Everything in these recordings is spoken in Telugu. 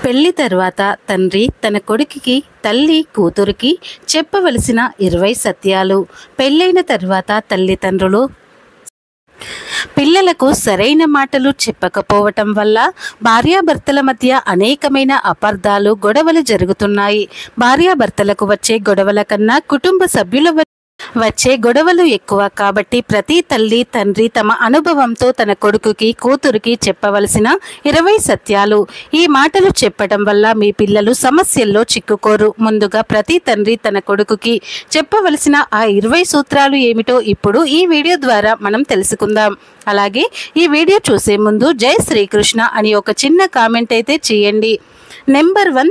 పెళ్లి తర్వాత తండ్రి తన కొడుకుకి, తల్లి కూతురికి చెప్పవలసిన 20 సత్యాలు. పెళ్ళైన తర్వాత తల్లిదండ్రులు పిల్లలకు సరైన మాటలు చెప్పకపోవటం వల్ల భార్యాభర్తల మధ్య అనేకమైన అపార్థాలు, గొడవలు జరుగుతున్నాయి. భార్యాభర్తలకు వచ్చే గొడవల కన్నా కుటుంబ సభ్యుల వచ్చే గొడవలు ఎక్కువ. కాబట్టి ప్రతి తల్లి తండ్రి తమ అనుభవంతో తన కొడుకుకి, కూతురికి చెప్పవలసిన 20 సత్యాలు. ఈ మాటలు చెప్పడం వల్ల మీ పిల్లలు సమస్యల్లో చిక్కుకోరు. ముందుగా ప్రతి తండ్రి తన కొడుకుకి చెప్పవలసిన ఆ 20 సూత్రాలు ఏమిటో ఇప్పుడు ఈ వీడియో ద్వారా మనం తెలుసుకుందాం. అలాగే ఈ వీడియో చూసే ముందు జై శ్రీకృష్ణ అని ఒక చిన్న కామెంట్ అయితే చేయండి. నెంబర్ 1,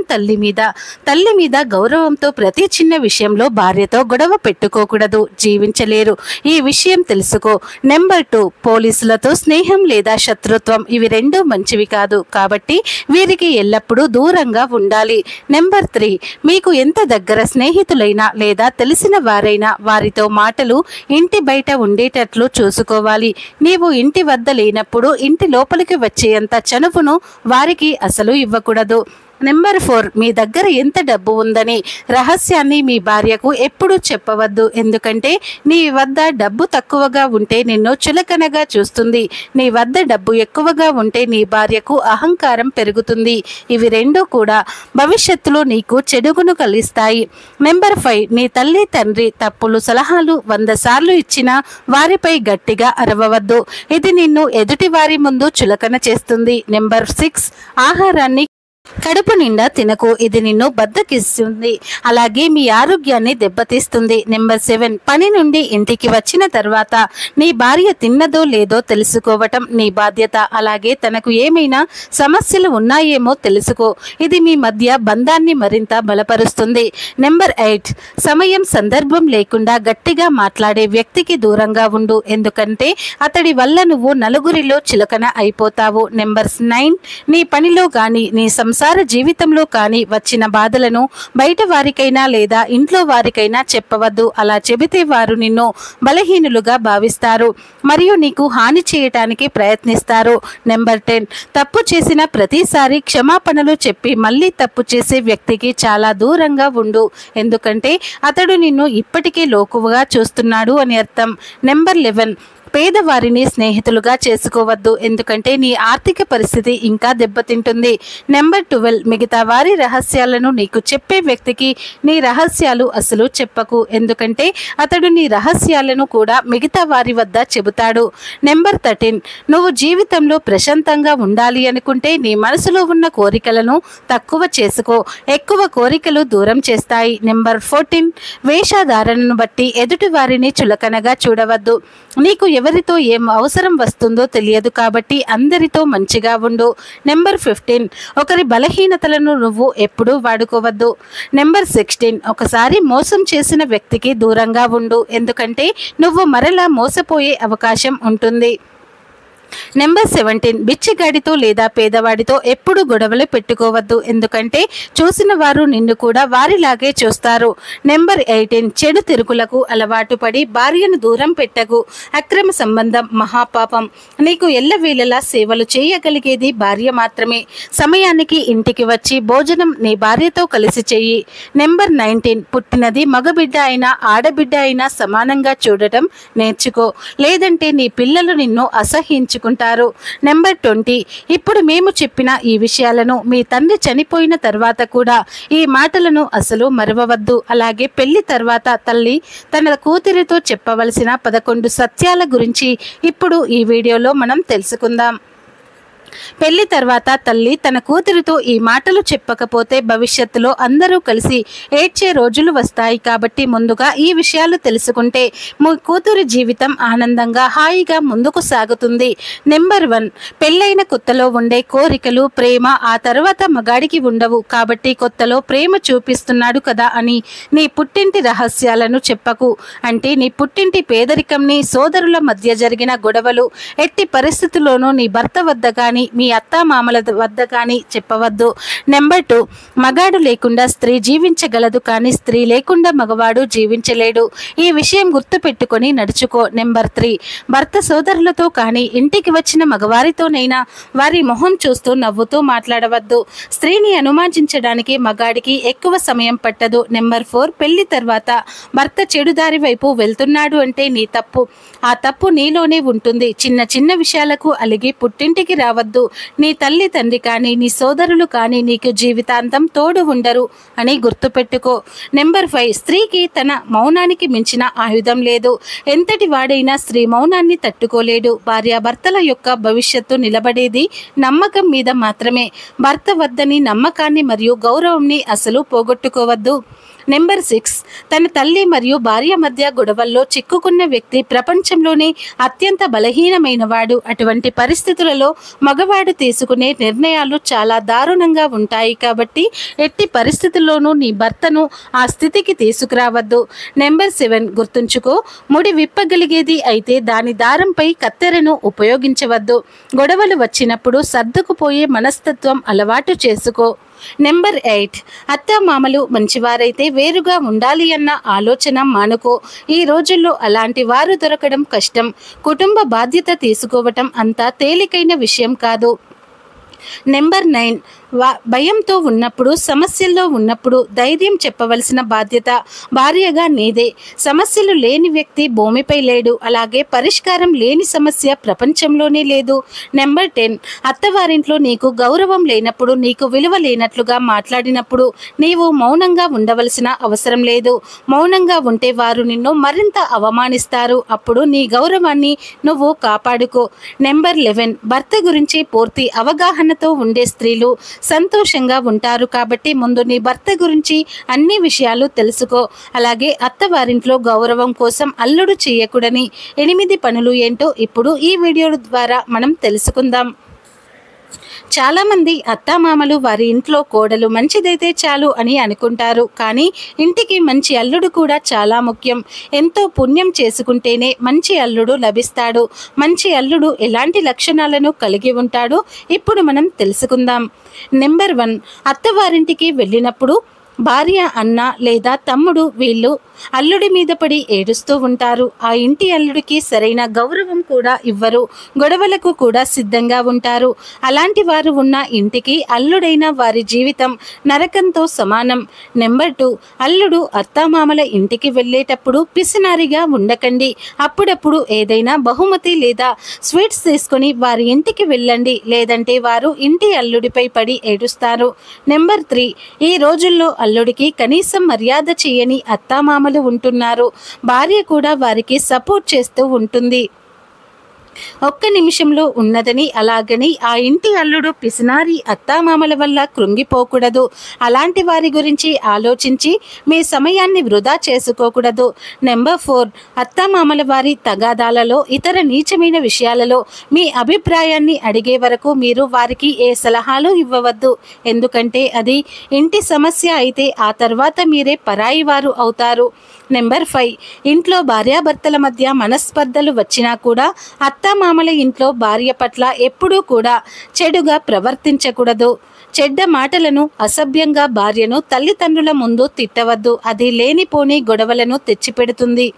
తల్లి మీద గౌరవంతో ప్రతి చిన్న విషయంలో భార్యతో గొడవ పెట్టుకోకూడదు, జీవించలేరు. ఈ విషయం తెలుసుకో. నెంబర్ 2, పోలీసులతో స్నేహం లేదా శత్రుత్వం, ఇవి రెండూ మంచివి కాదు. కాబట్టి వీరికి ఎల్లప్పుడూ దూరంగా ఉండాలి. నెంబర్ 3, మీకు ఎంత దగ్గర స్నేహితులైనా లేదా తెలిసిన వారైనా వారితో మాటలు ఇంటి బయట ఉండేటట్లు చూసుకోవాలి. నీవు ఇంటి వద్ద లేనప్పుడు ఇంటి లోపలికి వచ్చేంత చనువును వారికి అసలు ఇవ్వకూడదు. నెంబర్ 4, మీ దగ్గర ఎంత డబ్బు ఉందని రహస్యాన్ని మీ భార్యకు ఎప్పుడూ చెప్పవద్దు. ఎందుకంటే నీ వద్ద డబ్బు తక్కువగా ఉంటే నిన్ను చులకనగా చూస్తుంది. నీ వద్ద డబ్బు ఎక్కువగా ఉంటే నీ భార్యకు అహంకారం పెరుగుతుంది. ఇవి రెండూ కూడా భవిష్యత్తులో నీకు చెడుగును కలిగిస్తాయి. నెంబర్ 5, నీ తల్లి తండ్రి తప్పులు సలహాలు 100 సార్లు ఇచ్చినా వారిపై గట్టిగా అరవవద్దు. ఇది నిన్ను ఎదుటి వారి ముందు చులకన చేస్తుంది. నెంబర్ 6, ఆహారాన్ని కడుపు నిండా తినకు, ఇది నిన్ను బద్ధకిస్తుంది, అలాగే మీ ఆరోగ్యాన్ని దెబ్బతీస్తుంది. నెంబర్ 7, పని నుండి ఇంటికి వచ్చిన తర్వాత నీ భార్య తిన్నదో లేదో తెలుసుకోవటం నీ బాధ్యత. అలాగే తనకు ఏమైనా సమస్యలు ఉన్నాయేమో తెలుసుకో, ఇది మీ మధ్య బంధాన్ని మరింత బలపరుస్తుంది. నెంబర్ 8, సమయం సందర్భం లేకుండా గట్టిగా మాట్లాడే వ్యక్తికి దూరంగా ఉండు, ఎందుకంటే అతడి వల్ల నువ్వు నలుగురిలో చులకన అయిపోతావు. నెంబర్ 9, నీ పనిలో కానీ నీ సంసార జీవితంలో కానీ వచ్చిన బాధలను బయట వారికైనా లేదా ఇంట్లో వారికైనా చెప్పవద్దు. అలా చెబితే వారు నిన్ను బలహీనులుగా భావిస్తారు మరియు నీకు హాని చేయటానికి ప్రయత్నిస్తారు. నెంబర్ 10, తప్పు చేసిన ప్రతిసారి క్షమాపణలు చెప్పి మళ్ళీ తప్పు చేసే వ్యక్తికి చాలా దూరంగా ఉండు, ఎందుకంటే అతడు నిన్ను ఇప్పటికే లోకువగా చూస్తున్నాడు అని అర్థం. నెంబర్ 11, పేదవారిని స్నేహితులుగా చేసుకోవద్దు, ఎందుకంటే నీ ఆర్థిక పరిస్థితి ఇంకా దెబ్బతింటుంది. నెంబర్ 12, మిగతా వారి రహస్యాలను నీకు చెప్పే వ్యక్తికి నీ రహస్యాలు అసలు చెప్పకు, ఎందుకంటే అతడు నీ రహస్యాలను కూడా మిగతా వారి వద్ద చెబుతాడు. నెంబర్ 13, నువ్వు జీవితంలో ప్రశాంతంగా ఉండాలి అనుకుంటే నీ మనసులో ఉన్న కోరికలను తక్కువ చేసుకో, ఎక్కువ కోరికలు దూరం చేస్తాయి. నెంబర్ 14, వేషధారణను బట్టి ఎదుటి వారిని చులకనగా చూడవద్దు. నీకు ఎవరితో ఏం అవసరం వస్తుందో తెలియదు, కాబట్టి అందరితో మంచిగా ఉండు. నెంబర్ 15, ఒకరి బలహీనతలను నువ్వు ఎప్పుడూ వాడుకోవద్దు. నెంబర్ 16, ఒకసారి మోసం చేసిన వ్యక్తికి దూరంగా ఉండు, ఎందుకంటే నువ్వు మరలా మోసపోయే అవకాశం ఉంటుంది. నెంబర్ 17, బిచ్చగాడితో లేదా పేదవాడితో ఎప్పుడు గొడవలు పెట్టుకోవద్దు, ఎందుకంటే చూసిన వారు నిన్ను కూడా వారిలాగే చూస్తారు. నెంబర్ 18, చెడు తిరుగులకు అలవాటు పడి భార్యను దూరం పెట్టకు, అక్రమ సంబంధం మహాపాపం. నీకు ఎల్లవేళలా సేవలు చేయగలిగేది భార్య మాత్రమే. సమయానికి ఇంటికి వచ్చి భోజనం నీ భార్యతో కలిసి చెయ్యి. నెంబర్ 19, పుట్టినది మగబిడ్డ అయినా ఆడబిడ్డ అయినా సమానంగా చూడటం నేర్చుకో, లేదంటే నీ పిల్లలు నిన్ను అసహ్యించుకుంటారు. నెంబర్ 20, ఇప్పుడు మేము చెప్పిన ఈ విషయాలను మీ తండ్రి చనిపోయిన తర్వాత కూడా ఈ మాటలను అసలు మరవవద్దు. అలాగే పెళ్లి తర్వాత తల్లి తన కూతురితో చెప్పవలసిన 11 సత్యాల గురించి ఇప్పుడు ఈ వీడియోలో మనం తెలుసుకుందాం. పెళ్లి తర్వాత తల్లి తన కూతురితో ఈ మాటలు చెప్పకపోతే భవిష్యత్తులో అందరూ కలిసి ఏడ్చే రోజులు వస్తాయి. కాబట్టి ముందుగా ఈ విషయాలు తెలుసుకుంటే మీ కూతురి జీవితం ఆనందంగా హాయిగా ముందుకు సాగుతుంది. నెంబర్ 1, పెళ్ళైన కొత్తలో ఉండే కోరికలు, ప్రేమ ఆ తర్వాత మగాడికి ఉండవు. కాబట్టి కొత్తలో ప్రేమ చూపిస్తున్నాడు కదా అని నీ పుట్టింటి రహస్యాలను చెప్పకు. అంటే నీ పుట్టింటి పేదరికం, నీ సోదరుల మధ్య జరిగిన గొడవలు ఎట్టి పరిస్థితుల్లోనూ నీ భర్త వద్ద కానీ మీ అత్తామామల వద్ద కానీ చెప్పవద్దు. నెంబర్ 2, మగాడు లేకుండా స్త్రీ జీవించగలదు, కానీ స్త్రీ లేకుండా మగవాడు జీవించలేడు. ఈ విషయం గుర్తుపెట్టుకొని నడుచుకో. నెంబర్ 3, భర్త సోదరులతో కానీ ఇంటికి వచ్చిన మగవారితోనైనా వారి మొహం చూస్తూ నవ్వుతూ మాట్లాడవద్దు. స్త్రీని అనుమానించడానికి మగాడికి ఎక్కువ సమయం పట్టదు. నెంబర్ 4, పెళ్లి తర్వాత భర్త చెడుదారి వైపు వెళ్తున్నాడు అంటే నీ తప్పు. ఆ తప్పు నీలోనే ఉంటుంది. చిన్న చిన్న విషయాలకు అలిగి పుట్టింటికి రావద్దు. నీ తల్లి తండ్రి కానీ నీ సోదరులు కానీ నీకు జీవితాంతం తోడు ఉండరు అని గుర్తుపెట్టుకో. నెంబర్ 5, స్త్రీకి తన మౌనానికి మించిన ఆయుధం లేదు. ఎంతటి వాడైనా స్త్రీ మౌనాన్ని తట్టుకోలేడు. భార్యాభర్తల యొక్క భవిష్యత్తు నిలబడేది నమ్మకం మీద మాత్రమే. భర్త వద్దని నమ్మకాన్ని మరియు గౌరవంని అసలు పోగొట్టుకోవద్దు. నెంబర్ 6, తన తల్లి మరియు భార్య మధ్య గొడవల్లో చిక్కుకున్న వ్యక్తి ప్రపంచంలోనే అత్యంత బలహీనమైన వాడు. అటువంటి పరిస్థితులలో మగవాడు తీసుకునే నిర్ణయాలు చాలా దారుణంగా ఉంటాయి. కాబట్టి ఎట్టి పరిస్థితుల్లోనూ నీ భర్తను ఆ స్థితికి తీసుకురావద్దు. నెంబర్ 7, గుర్తుంచుకో, ముడి విప్పగలిగేది అయితే దాని దారంపై కత్తెరను ఉపయోగించవద్దు. గొడవలు వచ్చినప్పుడు సర్దుకుపోయే మనస్తత్వం అలవాటు చేసుకో. నెంబర్ 8, అత్తామామలు మంచివారైతే వేరుగా ఉండాలి అన్న ఆలోచన మానుకో. ఈ రోజుల్లో అలాంటి వారు దొరకడం కష్టం. కుటుంబ బాధ్యత తీసుకోవటం అంత తేలికైన విషయం కాదు. నెంబర్ 9, భయంతో ఉన్నప్పుడు, సమస్యల్లో ఉన్నప్పుడు ధైర్యం చెప్పవలసిన బాధ్యత భార్యగా నీదే. సమస్యలు లేని వ్యక్తి భూమిపై లేడు. అలాగే పరిష్కారం లేని సమస్య ప్రపంచంలోనే లేదు. నెంబర్ 10, అత్తవారింట్లో నీకు గౌరవం లేనప్పుడు, నీకు విలువ లేనట్లుగా మాట్లాడినప్పుడు నీవు మౌనంగా ఉండవలసిన అవసరం లేదు. మౌనంగా ఉంటే వారు నిన్ను మరింత అవమానిస్తారు. అప్పుడు నీ గౌరవాన్ని నువ్వు కాపాడుకో. నెంబర్ 11, భర్త గురించి పూర్తి అవగాహనతో ఉండే స్త్రీలు సంతోషంగా ఉంటారు. కాబట్టి ముందు నీ భర్త గురించి అన్ని విషయాలు తెలుసుకో. అలాగే అత్తవారింట్లో గౌరవం కోసం అల్లుడు చేయకూడని 8 పనులు ఏంటో ఇప్పుడు ఈ వీడియో ద్వారా మనం తెలుసుకుందాం. చాలామంది అత్తామామలు వారి ఇంట్లో కోడలు మంచిదైతే చాలు అని అనుకుంటారు. కానీ ఇంటికి మంచి అల్లుడు కూడా చాలా ముఖ్యం. ఎంతో పుణ్యం చేసుకుంటేనే మంచి అల్లుడు లభిస్తాడు. మంచి అల్లుడు ఎలాంటి లక్షణాలను కలిగి ఉంటాడో ఇప్పుడు మనం తెలుసుకుందాం. నెంబర్ 1, అత్తవారింటికి వెళ్ళినప్పుడు భార్య, అన్న లేదా తమ్ముడు వీళ్ళు అల్లుడి మీద పడి ఏడుస్తూ ఉంటారు. ఆ ఇంటి అల్లుడికి సరైన గౌరవం కూడా ఇవ్వరు. గొడవలకు కూడా సిద్ధంగా ఉంటారు. అలాంటి వారు ఉన్న ఇంటికి అల్లుడైన వారి జీవితం నరకంతో సమానం. నెంబర్ 2, అల్లుడు అత్తామామల ఇంటికి వెళ్ళేటప్పుడు పిసినారిగా ఉండకండి. అప్పుడప్పుడు ఏదైనా బహుమతి లేదా స్వీట్స్ తీసుకొని వారి ఇంటికి వెళ్ళండి. లేదంటే వారు ఇంటి అల్లుడిపై పడి ఏడుస్తారు. నెంబర్ 3, ఈ రోజుల్లో అల్లుడికి కనీసం మర్యాద చేయని అత్తామామలు ఉంటున్నారు. భార్య కూడా వారికి సపోర్ట్ చేస్తూ ఉంటుంది. ఒక్క నిమిషంలో ఉన్నదని అలాగని ఆ ఇంటి అల్లుడు పిసినారి అత్తామామల వల్ల కృంగిపోకూడదు. అలాంటి వారి గురించి ఆలోచించి మీ సమయాన్ని వృధా చేసుకోకూడదు. నెంబర్ 4, అత్తామామల వారి తగాదాలలో, ఇతర నీచమైన విషయాలలో మీ అభిప్రాయాన్ని అడిగే వరకు మీరు వారికి ఏ సలహాలు ఇవ్వవద్దు. ఎందుకంటే అది ఇంటి సమస్య అయితే ఆ తర్వాత మీరే పరాయి వారు అవుతారు. నెంబర్ 5, ఇంట్లో భార్యాభర్తల మధ్య మనస్పర్ధలు వచ్చినా కూడా అత్తామామల ఇంట్లో భార్య పట్ల ఎప్పుడూ కూడా చెడుగా ప్రవర్తించకూడదు. చెడ్డ మాటలను, అసభ్యంగా భార్యను తల్లిదండ్రుల ముందు తిట్టవద్దు. అది లేనిపోని గొడవలను తెచ్చిపెడుతుంది.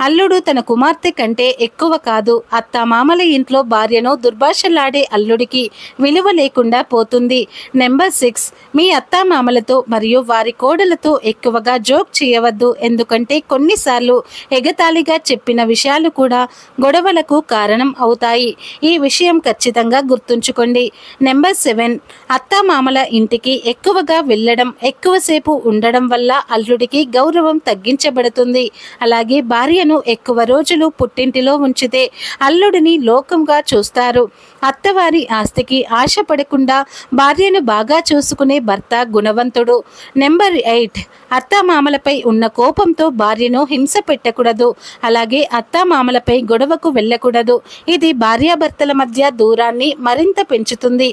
అల్లుడు తన కుమార్తె కంటే ఎక్కువ కాదు. అత్తామామల ఇంట్లో భార్యను దుర్భాషలాడే అల్లుడికి విలువ లేకుండా పోతుంది. నెంబర్ 6, మీ అత్తామామలతో మరియు వారి కోడలతో ఎక్కువగా జోక్ చేయవద్దు. ఎందుకంటే కొన్నిసార్లు ఎగతాళిగా చెప్పిన విషయాలు కూడా గొడవలకు కారణం అవుతాయి. ఈ విషయం ఖచ్చితంగా గుర్తుంచుకోండి. నెంబర్ 7, అత్తామామల ఇంటికి ఎక్కువగా వెళ్ళడం, ఎక్కువసేపు ఉండడం వల్ల అల్లుడికి గౌరవం తగ్గించబడుతుంది. అలాగే భార్యను ఎక్కువ రోజులు పుట్టింటిలో ఉంచితే అల్లుడిని లోకంగా చూస్తారు. అత్తవారి ఆస్తికి ఆశపడకుండా భార్యను బాగా చూసుకునే భర్త గుణవంతుడు. నెంబర్ 8, అత్తామామలపై ఉన్న కోపంతో భార్యను హింస పెట్టకూడదు. అలాగే అత్తామామలపై గొడవకు వెళ్ళకూడదు. ఇది భార్యాభర్తల మధ్య దూరాన్ని మరింత పెంచుతుంది.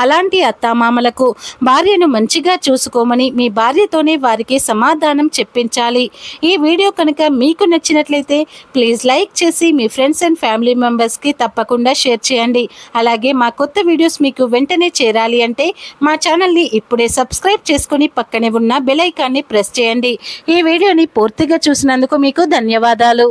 అలాంటి అత్తామామలకు భార్యను మంచిగా చూసుకోమని మీ భార్యతోనే వారికి సమాధానం చెప్పించాలి. ఈ వీడియో కనుక మీకు నచ్చినట్లయితే ప్లీజ్ లైక్ చేసి మీ ఫ్రెండ్స్ అండ్ ఫ్యామిలీ మెంబర్స్కి తప్పకుండా షేర్ చేయండి. అలాగే మా కొత్త వీడియోస్ మీకు వెంటనే చేరాలి అంటే మా ఛానల్ని ఇప్పుడే సబ్స్క్రైబ్ చేసుకుని పక్కనే ఉన్న బెల్ ఐకాన్ని ప్రెస్ చేయండి. ఈ వీడియోని పూర్తిగా చూసినందుకు మీకు ధన్యవాదాలు.